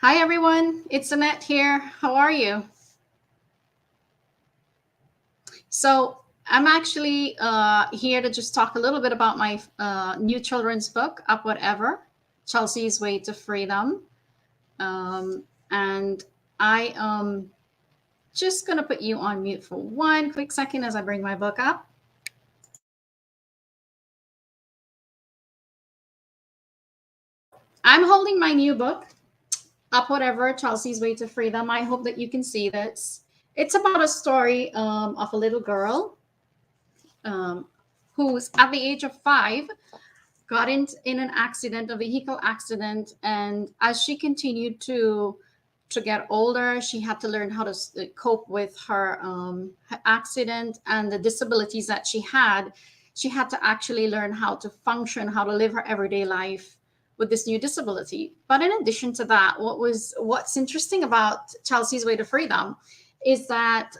Hi everyone, it's Annette here. How are you? So I'm actually here to just talk a little bit about my new children's book, Up Whatever, Chelsea's Way to Freedom. And I am just going to put you on mute for one quick second as I bring my book up. I'm holding my new book, Up Whatever, Chelsea's Way to Freedom. I hope that you can see this. It's about a story of a little girl um, who's at the age of 5 got in an accident, a vehicle accident, and as she continued to get older, she had to learn how to cope with her accident and the disabilities that she had. She had to actually learn how to function, how to live her everyday life with this new disability. But in addition to that, what's interesting about Chelsea's Way to Freedom is that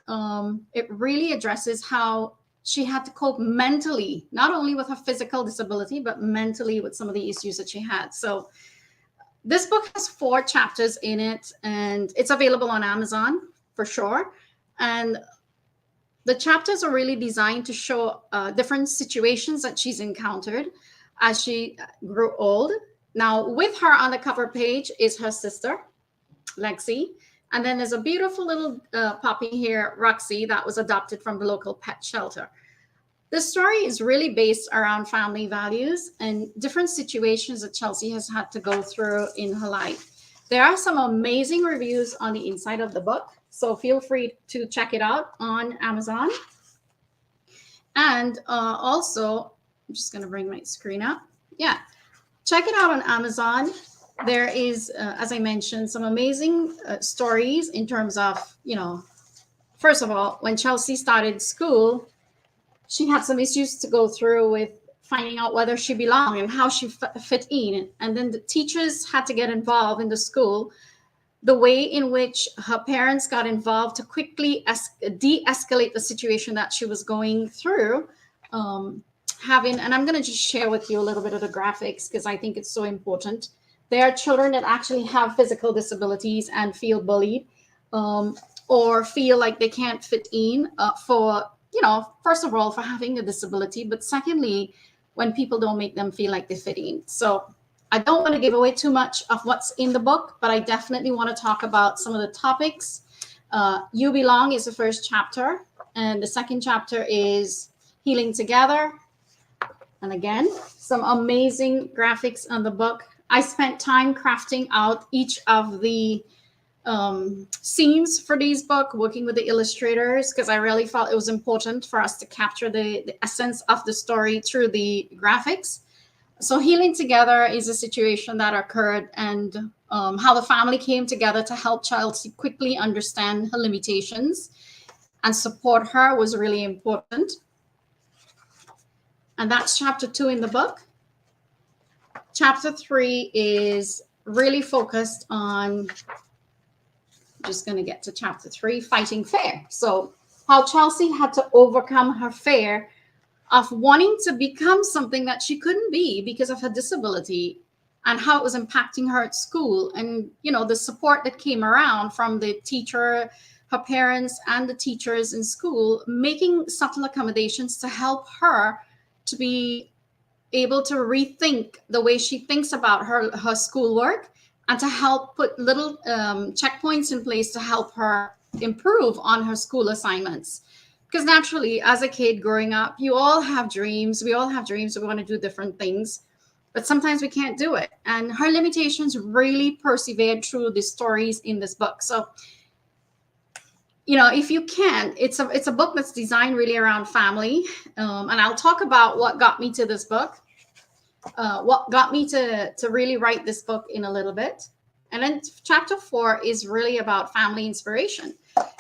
it really addresses how she had to cope mentally, not only with her physical disability, but mentally with some of the issues that she had. So this book has 4 chapters in it, and it's available on Amazon for sure. And the chapters are really designed to show different situations that she's encountered as she grew old. Now, with her on the cover page is her sister, Lexi. And then there's a beautiful little puppy here, Roxy, that was adopted from the local pet shelter. The story is really based around family values and different situations that Chelsea has had to go through in her life. There are some amazing reviews on the inside of the book, so feel free to check it out on Amazon. And also, I'm just going to bring my screen up. Yeah, check it out on Amazon. There is, as I mentioned, some amazing stories in terms of, first of all, when Chelsea started school, she had some issues to go through with finding out whether she belonged and how she fit in. And then the teachers had to get involved in the school. The way in which her parents got involved to quickly de-escalate the situation that she was going through. And I'm going to just share with you a little bit of the graphics because I think it's so important. There are children that actually have physical disabilities and feel bullied or feel like they can't fit in first of all, for having a disability, but secondly, when people don't make them feel like they fit in. So I don't want to give away too much of what's in the book, but I definitely want to talk about some of the topics. You Belong is the first chapter, and the second chapter is Healing Together. And again, some amazing graphics on the book. I spent time crafting out each of the scenes for these book, working with the illustrators, because I really felt it was important for us to capture the essence of the story through the graphics. So Healing Together is a situation that occurred, and how the family came together to help Chelsea quickly understand her limitations and support her was really important. And that's chapter 2 in the book. Chapter 3 is really focused on, just going to get to chapter 3, Fighting Fear. So how Chelsea had to overcome her fear of wanting to become something that she couldn't be because of her disability, and how it was impacting her at school, and the support that came around from the teacher, her parents, and the teachers in school, making subtle accommodations to help her to be able to rethink the way she thinks about her schoolwork, and to help put little checkpoints in place to help her improve on her school assignments. Because naturally, as a kid growing up, you all have dreams. We all have dreams. We want to do different things, but sometimes we can't do it. And her limitations really persevered through the stories in this book. So, if you can, it's a book that's designed really around family. And I'll talk about what got me to this book. What got me to really write this book in a little bit. And then chapter 4 is really about family inspiration.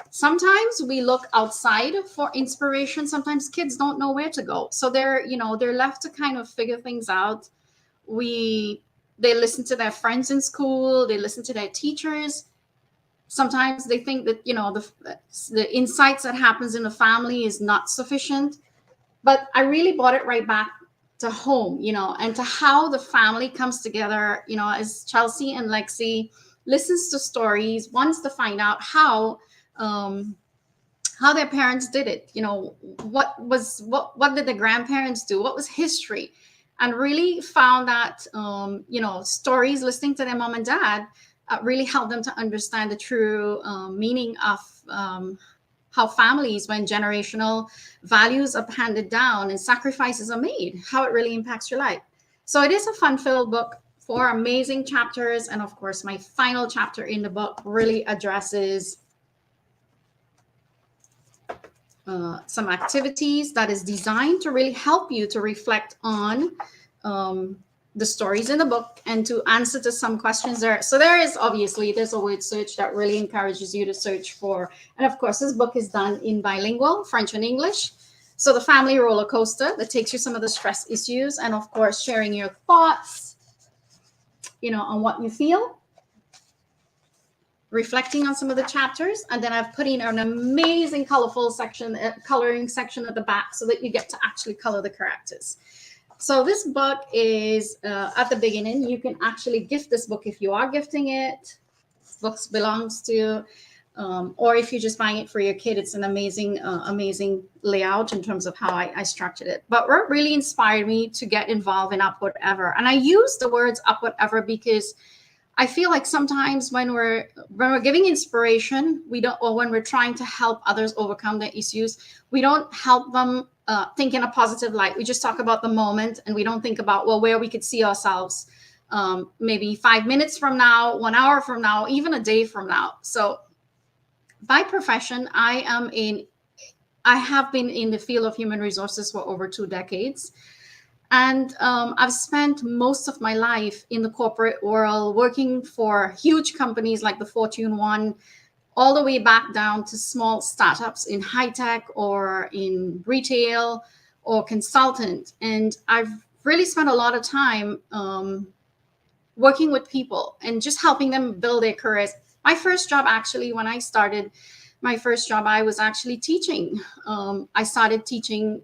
Sometimes we look outside for inspiration. Sometimes kids don't know where to go. So they're left to kind of figure things out. They listen to their friends in school. They listen to their teachers. Sometimes they think that, the insights that happens in the family is not sufficient. But I really brought it right back to home, and to how the family comes together, as Chelsea and Lexi listens to stories, wants to find out um, how their parents did it. You know, what did the grandparents do? What was history? And really found that stories, listening to their mom and dad, really helped them to understand the true meaning of how families, when generational values are handed down and sacrifices are made, how it really impacts your life. So it is a fun-filled book, four amazing chapters, and of course, my final chapter in the book really addresses some activities that is designed to really help you to reflect on the stories in the book and to answer to some questions there. So there's a word search that really encourages you to search for. And of course, this book is done in bilingual, French and English. So the family roller coaster that takes you some of the stress issues, and of course, sharing your thoughts, on what you feel, reflecting on some of the chapters. And then I've put in an amazing colorful section, coloring section at the back, so that you get to actually color the characters. So this book is at the beginning. You can actually gift this book if you are gifting it. Books belongs to, or if you're just buying it for your kid, it's an amazing layout in terms of how I structured it. But what really inspired me to get involved in Upward Ever, and I use the words Upward Ever because I feel like sometimes when we're giving inspiration, we don't, or when we're trying to help others overcome their issues, we don't help them think in a positive light. We just talk about the moment, and we don't think about, well, where we could see ourselves maybe 5 minutes from now, 1 hour from now, even a day from now. So by profession, I have been in the field of human resources for over 2 decades. And I've spent most of my life in the corporate world working for huge companies like the Fortune 1, all the way back down to small startups in high tech or in retail or consultant. And I've really spent a lot of time working with people and just helping them build their careers. My first job, actually, when I started my first job, I was actually teaching. I started teaching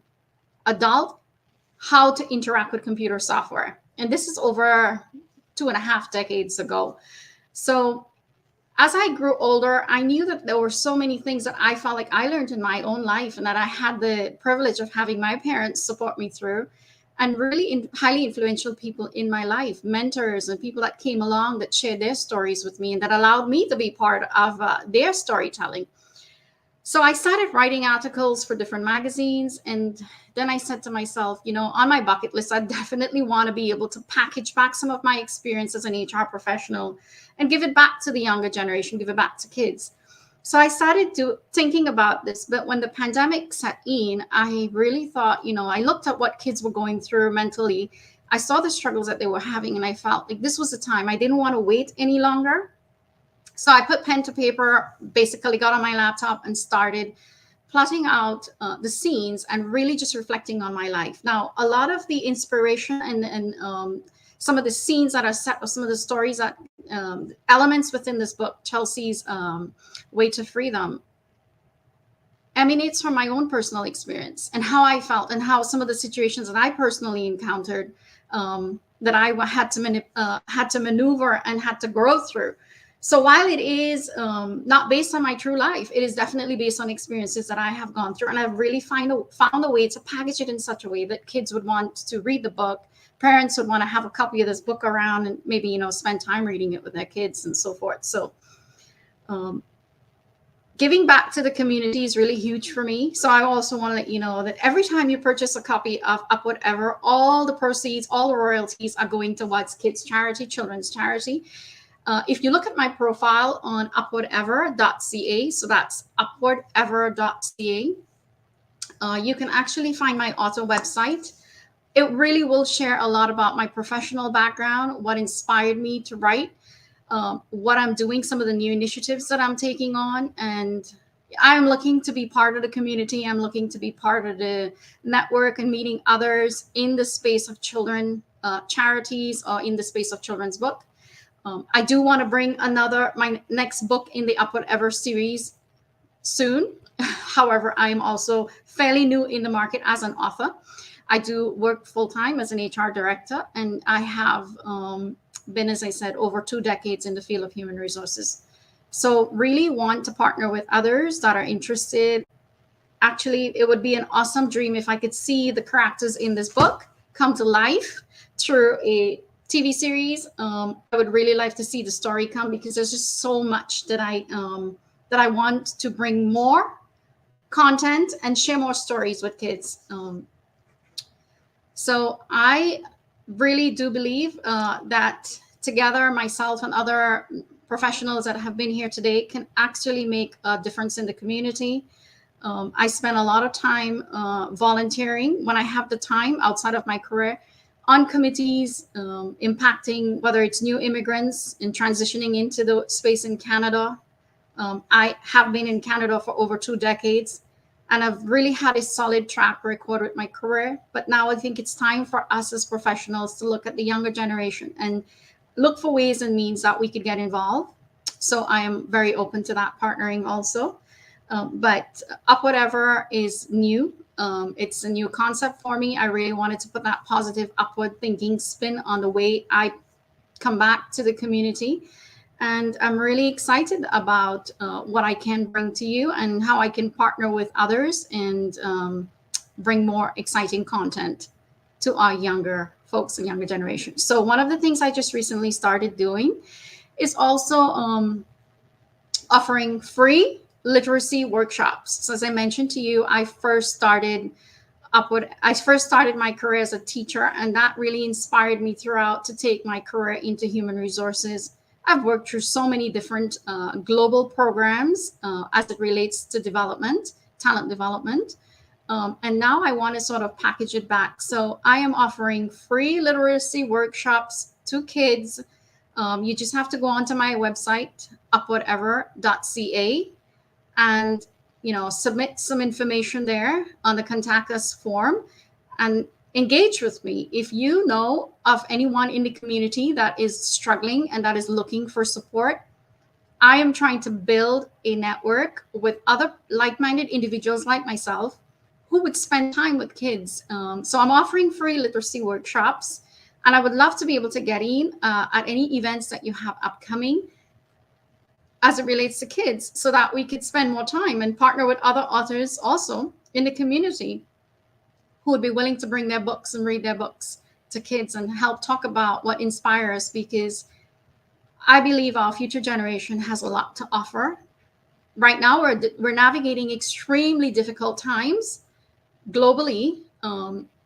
adult how to interact with computer software. And this is over 2.5 decades ago. So as I grew older, I knew that there were so many things that I felt like I learned in my own life, and that I had the privilege of having my parents support me through, and really highly influential people in my life, mentors and people that came along that shared their stories with me and that allowed me to be part of their storytelling. So I started writing articles for different magazines. And then I said to myself, on my bucket list, I definitely want to be able to package back some of my experience as an HR professional and give it back to the younger generation, give it back to kids. So I started thinking about this. But when the pandemic set in, I really thought, I looked at what kids were going through mentally. I saw the struggles that they were having, and I felt like this was the time. I didn't want to wait any longer. So I put pen to paper, basically got on my laptop and started plotting out the scenes and really just reflecting on my life. Now, a lot of the inspiration and some of the scenes that are set, or some of the stories that elements within this book, Chelsea's Way to Freedom, emanates from my own personal experience and how I felt and how some of the situations that I personally encountered that I had to maneuver and had to grow through. So while it is not based on my true life, it is definitely based on experiences that I have gone through. And I've really found a way to package it in such a way that kids would want to read the book. Parents would want to have a copy of this book around and maybe, spend time reading it with their kids and so forth. So giving back to the community is really huge for me. So I also want to let you know that every time you purchase a copy of Upward Ever, all the proceeds, all the royalties are going towards kids charity, children's charity. If you look at my profile on upwardever.ca, so that's upwardever.ca, you can actually find my author website. It really will share a lot about my professional background, what inspired me to write, what I'm doing, some of the new initiatives that I'm taking on. And I'm looking to be part of the community. I'm looking to be part of the network and meeting others in the space of children charities or in the space of children's book. I do want to bring my next book in the Upward Ever series soon. However, I am also fairly new in the market as an author. I do work full-time as an HR director, and I have been, as I said, over 2 decades in the field of human resources. So really want to partner with others that are interested. Actually, it would be an awesome dream if I could see the characters in this book come to life through a TV series. I would really like to see the story come, because there's just so much that I want to bring more content and share more stories with kids. So I really do believe that together, myself and other professionals that have been here today can actually make a difference in the community. I spend a lot of time volunteering when I have the time outside of my career on committees, impacting whether it's new immigrants and transitioning into the space in Canada. I have been in Canada for over 2 decades, and I've really had a solid track record with my career. But now I think it's time for us as professionals to look at the younger generation and look for ways and means that we could get involved. So I am very open to that partnering also. But Upward Ever is new. It's a new concept for me. I really wanted to put that positive upward thinking spin on the way I come back to the community. And I'm really excited about what I can bring to you and how I can partner with others and bring more exciting content to our younger folks and younger generation. So one of the things I just recently started doing is also offering free literacy workshops. So as I mentioned to you, I first started my career as a teacher, and that really inspired me throughout to take my career into human resources. I've worked through so many different global programs as it relates to development, talent development. And now I want to sort of package it back. So I am offering free literacy workshops to kids. You just have to go onto my website, upwardever.ca, and submit some information there on the contact us form and engage with me. If you know of anyone in the community that is struggling and that is looking for support, I am trying to build a network with other like-minded individuals like myself who would spend time with kids. So I'm offering free literacy workshops, and I would love to be able to get in at any events that you have upcoming as it relates to kids, so that we could spend more time and partner with other authors also in the community who would be willing to bring their books and read their books to kids and help talk about what inspires, because I believe our future generation has a lot to offer. Right now, we're navigating extremely difficult times globally,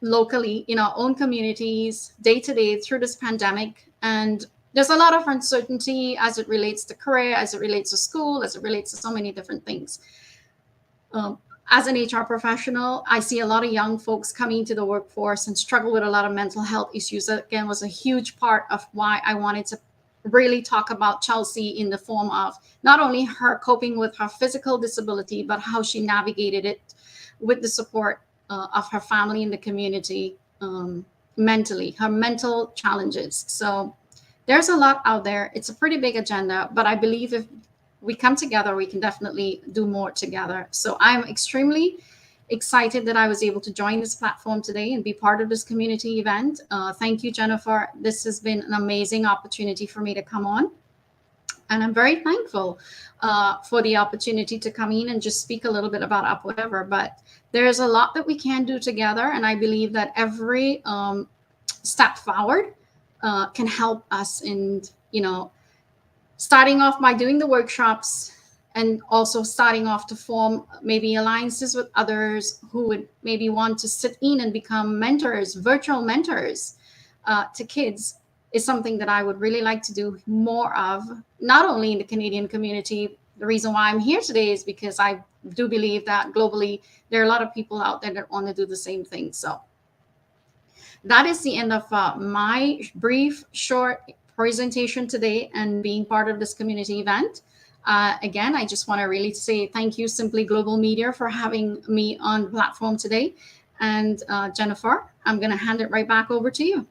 locally, in our own communities, day to day through this pandemic. And there's a lot of uncertainty as it relates to career, as it relates to school, as it relates to so many different things. As an HR professional, I see a lot of young folks coming to the workforce and struggle with a lot of mental health issues. That, again, was a huge part of why I wanted to really talk about Chelsea in the form of not only her coping with her physical disability, but how she navigated it with the support of her family and the community mentally, her mental challenges. So there's a lot out there. It's a pretty big agenda, but I believe if we come together, we can definitely do more together. So I'm extremely excited that I was able to join this platform today and be part of this community event. Thank you, Jennifer. This has been an amazing opportunity for me to come on. And I'm very thankful for the opportunity to come in and just speak a little bit about Upward Ever. But there's a lot that we can do together. And I believe that every step forward can help us in, starting off by doing the workshops, and also starting off to form maybe alliances with others who would maybe want to sit in and become mentors, virtual mentors to kids, is something that I would really like to do more of, not only in the Canadian community. The reason why I'm here today is because I do believe that globally, there are a lot of people out there that want to do the same thing. So that is the end of my brief, short presentation today and being part of this community event. Again, I just want to really say thank you, Simply Global Media, for having me on the platform today. And Jennifer, I'm going to hand it right back over to you.